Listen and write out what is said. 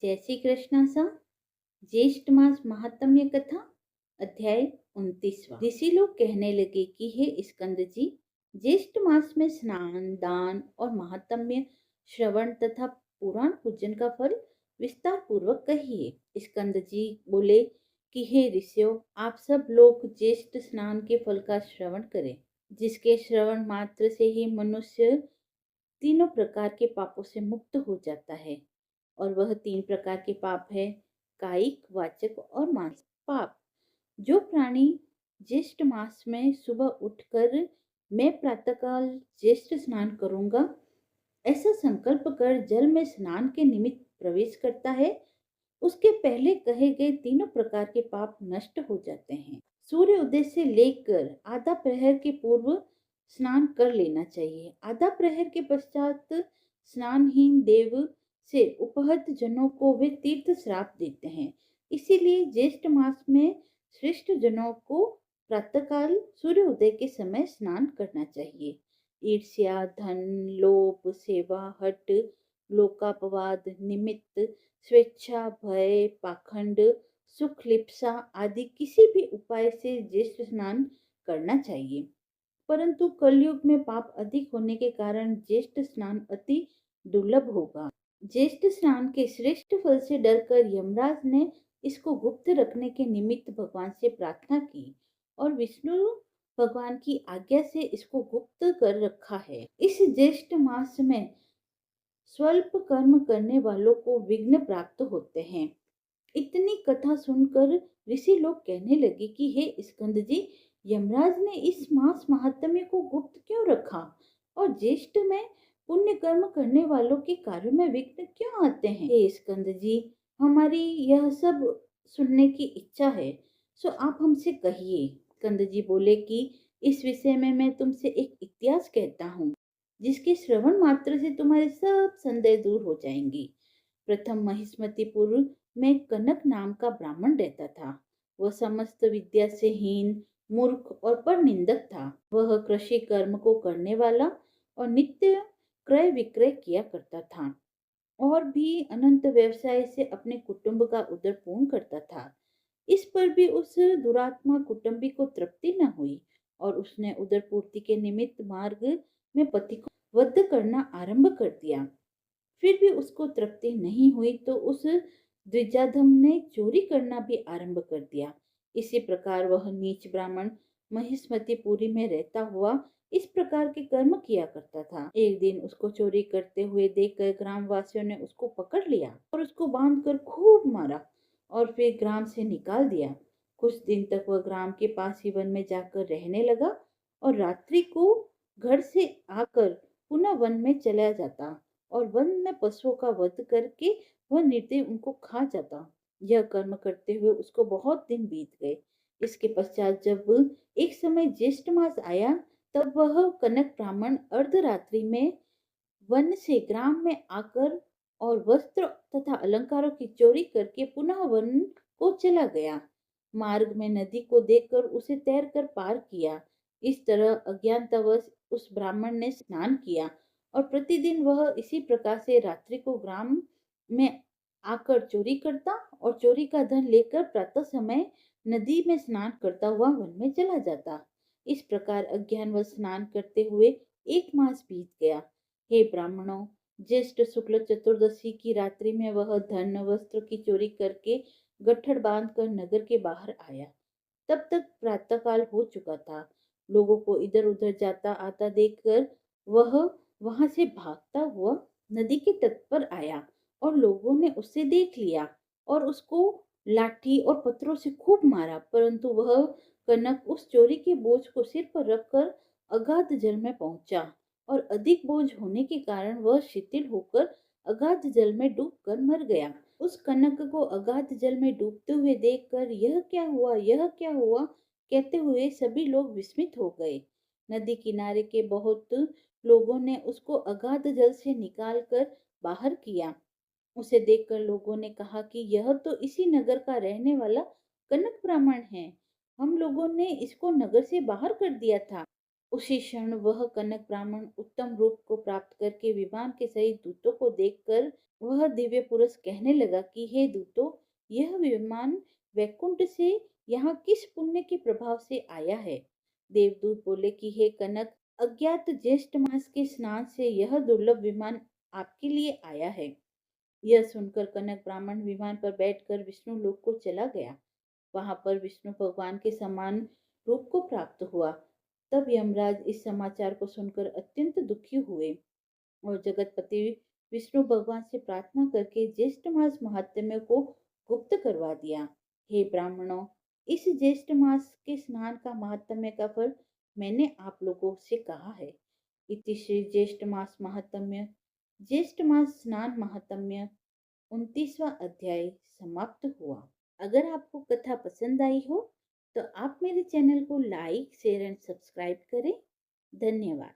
जय श्री कृष्ण सा ज्येष्ठ मास महात्म्य कथा अध्याय 29वां। ऋषि लोग कहने लगे कि हे स्कंद जी, ज्येष्ठ मास में स्नान, दान और महात्म्य श्रवण तथा पुराण पूजन का फल विस्तार पूर्वक कहिए। स्कंद जी बोले कि हे ऋषियों, आप सब लोग ज्येष्ठ स्नान के फल का श्रवण करें, जिसके श्रवण मात्र से ही मनुष्य तीनों प्रकार के पापों से मुक्त हो जाता है। और वह तीन प्रकार के पाप है कायिक, वाचक और मानसिक पाप। जो प्राणी ज्येष्ठ मास में सुबह उठकर मैं प्रातःकाल ज्येष्ठ स्नान करूंगा ऐसा संकल्प कर जल में स्नान के निमित्त प्रवेश करता है, उसके पहले कहे गए तीनों प्रकार के पाप नष्ट हो जाते हैं। सूर्य उदय से लेकर आधा प्रहर के पूर्व स्नान कर लेना चाहिए। आधा प्रहर के पश्चात स्नानहीन देव से उपहत जनों को वे तीर्थ श्राप देते हैं। इसीलिए ज्येष्ठ मास में श्रेष्ठ जनों को प्रातःकाल सूर्योदय के समय स्नान करना चाहिए। ईर्ष्या, धन, लोभ, सेवा, हट, लोकापवाद, निमित्त, स्वेच्छा, भय, पाखंड, सुख लिप्सा आदि किसी भी उपाय से ज्येष्ठ स्नान करना चाहिए। परंतु कलयुग में पाप अधिक होने के कारण ज्येष्ठ स्नान अति दुर्लभ होगा। ज्येष्ठ स्नान के श्रेष्ठ फल से डरकर यमराज ने इसको गुप्त रखने के निमित्त भगवान से प्रार्थना की और विष्णु भगवान की आज्ञा से इसको गुप्त कर रखा है। इस ज्येष्ठ मास में स्वल्प कर्म करने वालों को विघ्न प्राप्त होते हैं। इतनी कथा सुनकर ऋषि लोग कहने लगे कि हे स्कंद जी, यमराज ने इस मास महात्म्य को गुप्त क्यों रखा और ज्येष्ठ में पुण्य कर्म करने वालों के कार्य में विघ्न क्यों आते हैं? हे स्कंद जी, हमारी यह सब सुनने की इच्छा है, सो आप हमसे कहिए। स्कंद जी बोले कि इस विषय में मैं तुमसे एक इतिहास कहता हूँ, जिसके श्रवण मात्र से तुम्हारे सब संदेह दूर हो जाएंगी। प्रथम महिष्मतिपुर में कनक नाम का ब्राह्मण रहता था। वह समस्त विद्या से हीन, मूर्ख और पर निंदक था। वह कृषि कर्म को करने वाला और नित्य क्रय विक्रय किया करता था और भी अनंत व्यवसाय से अपने कुटुंब का उदर पूर्ण करता था। इस पर भी उस दुरात्मा कुटुंबी को तृप्ति न हुई और उसने उदर पूर्ति के निमित्त मार्ग में पति को वध करना आरंभ कर दिया। फिर भी उसको तृप्ति नहीं हुई तो उस द्विजाधम ने चोरी करना भी आरंभ कर दिया। इसी प्रकार वह नीच ब्राह्मण महिष्मतिपुरी में रहता हुआ इस प्रकार के कर्म किया करता था। एक दिन उसको चोरी करते हुए देखकर ग्रामवासियों ने उसको पकड़ लिया और उसको बांधकर खूब मारा और फिर ग्राम से निकाल दिया। कुछ दिन तक वह ग्राम के पास ही वन में जाकर रहने लगा और रात्रि को घर से आकर पुनः वन में चला जाता और वन में पशुओं का वध करके वह निर्दय उनको खा जाता। यह कर्म करते हुए उसको बहुत दिन बीत गए। इसके पश्चात जब एक समय ज्येष्ठ मास आया, तब वह कनक ब्राह्मण अर्धरात्रि में वन से ग्राम में आकर और वस्त्र तथा अलंकारों की चोरी करके पुनः वन को चला गया। मार्ग में नदी को देखकर उसे तैरकर पार किया। इस तरह अज्ञानतावश उस ब्राह्मण ने स्नान किया और प्रतिदिन वह इसी प्रकार से रात्रि को ग्राम में आकर चोरी करता और चोरी का धन लेकर प्रातः समय नदी में स्नान करता हुआ वन में चला जाता। इस प्रकार अज्ञानवश स्नान करते हुए एक मास बीत गया। हे ब्राह्मणों, ज्येष्ठ शुक्ल चतुर्दशी की रात्रि में वह धन वस्त्र की चोरी करके गट्ठर बांधकर नगर के बाहर आया। तब तक प्रातःकाल हो चुका था। लोगों को इधर उधर जाता आता देखकर वह वहां से भागता हुआ नदी के तट पर आया और लोगों ने उसे देख लिया और उसको लाठी और पत्थरों से खूब मारा, परंतु वह कनक उस चोरी के बोझ को सिर पर रखकर अगाध जल में पहुंचा और अधिक बोझ होने के कारण वह शिथिल होकर अगाध जल में डूबकर मर गया। उस कनक को अगाध जल में डूबते हुए देखकर यह क्या हुआ, यह क्या हुआ कहते हुए सभी लोग विस्मित हो गए। नदी किनारे के बहुत लोगों ने उसको अगाध जल से निकालकर बाहर किया। उसे देखकर लोगों ने कहा कि यह तो इसी नगर का रहने वाला कनक ब्राह्मण है। हम लोगों ने इसको नगर से बाहर कर दिया था, उसी क्षण वह कनक ब्राह्मण उत्तम रूप को प्राप्त करके विमान के सहित दूतों को देखकर वह दिव्य पुरुष कहने लगा कि हे दूतों, यह विमान वैकुंठ से यहाँ किस पुण्य के प्रभाव से आया है। देवदूत बोले कि हे कनक, अज्ञात ज्येष्ठ मास के स्नान से यह दुर्लभ विमान आपके लिए आया है। यह सुनकर कनक ब्राह्मण विमान पर बैठकर विष्णु लोक को चला गया। वहां पर विष्णु भगवान के समान रूप को प्राप्त हुआ। तब यमराज इस समाचार को सुनकर अत्यंत दुखी हुए और जगतपति विष्णु भगवान से प्रार्थना करके ज्येष्ठ मास महात्म्य को गुप्त करवा दिया। हे ब्राह्मणों, इस ज्येष्ठ मास के स्नान का महात्म्य का फल मैंने आप लोगों से कहा है। इति श्री ज्येष्ठ मास महात्म्य ज्येष्ठ मास स्नान महात्म्य 29वां अध्याय समाप्त हुआ। अगर आपको कथा पसंद आई हो तो आप मेरे चैनल को लाइक, शेयर एंड सब्सक्राइब करें। धन्यवाद।